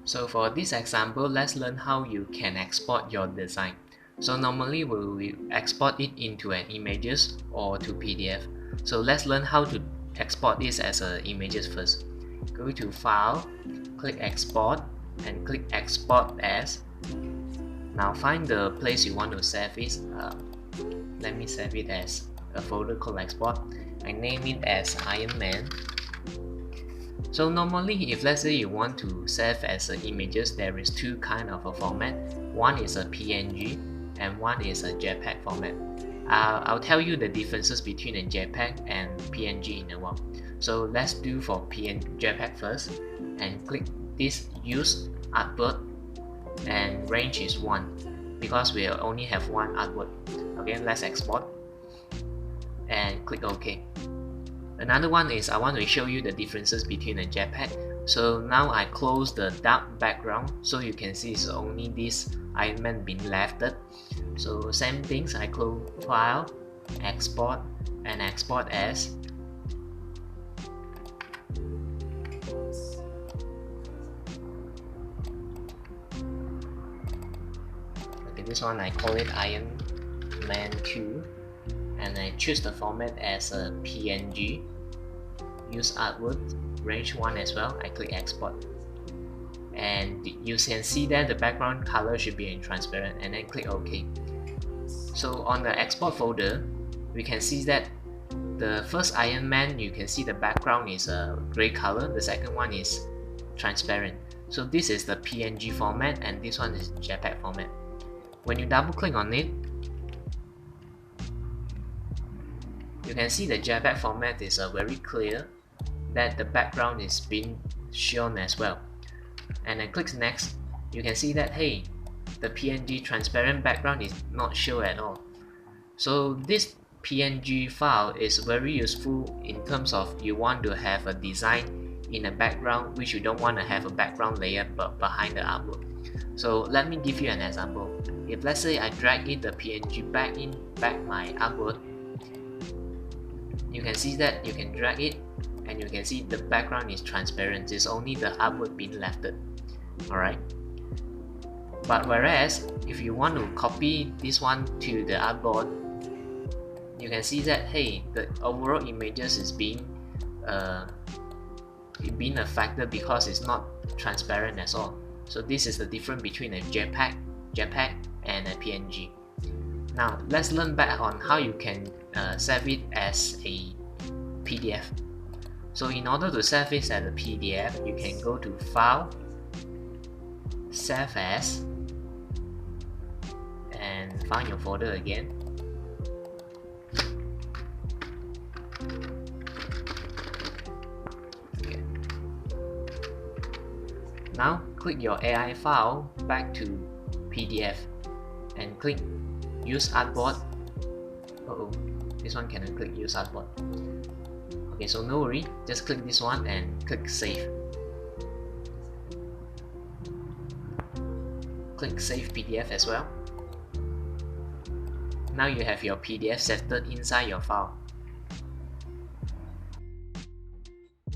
So for this example, let's learn how you can export your design. So normally we will export it into an images or to PDF. So let's learn how to export this as a images first. Go to File, click Export, and click Export As. Now find the place you want to save it. Let me save it as a folder called Export. I name it as Ironman. So normally, if let's say you want to save as images, there is two kind of a format. One is a PNG and one is a JPEG format. I'll tell you the differences between a JPEG and PNG in a while. So let's do for JPEG first, and click this Use Artwork, and range is 1 because we only have one artwork. Okay, let's export and click OK. Another one is I want to show you the differences between a JPEG. So now I close the dark background, so you can see it's only this Ironman being left. So same things, I close File, Export, and Export As. Okay, this one I call it Ironman 2, and I choose the format as a PNG. Use artwork, range 1 as well. I click Export, and you can see that the background color should be in transparent, and then click OK. So on the export folder, we can see that the first Ironman, you can see the background is a gray color, the second one is transparent. So this is the PNG format, and this one is JPEG format. When you double click on it, you can see the JPEG format is very clear, that the background is being shown as well. And I click next, you can see that hey, the PNG transparent background is not shown at all. So this PNG file is very useful in terms of you want to have a design in a background which you don't want to have a background layer but behind the artwork. So let me give you an example. If let's say I drag the PNG back my artwork, you can see that you can drag it, and you can see the background is transparent. It's only the artwork being left. Alright. But whereas if you want to copy this one to the artboard, you can see that hey, the overall images is being affected because it's not transparent at all. So this is the difference between a JPEG and a PNG. Now let's learn back on how you can save it as a PDF. So in order to save it as a PDF, you can go to File, Save As, and find your folder again. Okay. Now click your AI file back to PDF and click Use Artboard. This one cannot click Use Artboard. Okay, so no worry, just click this one and click Save. Click Save PDF as well. Now you have your PDF saved inside your file.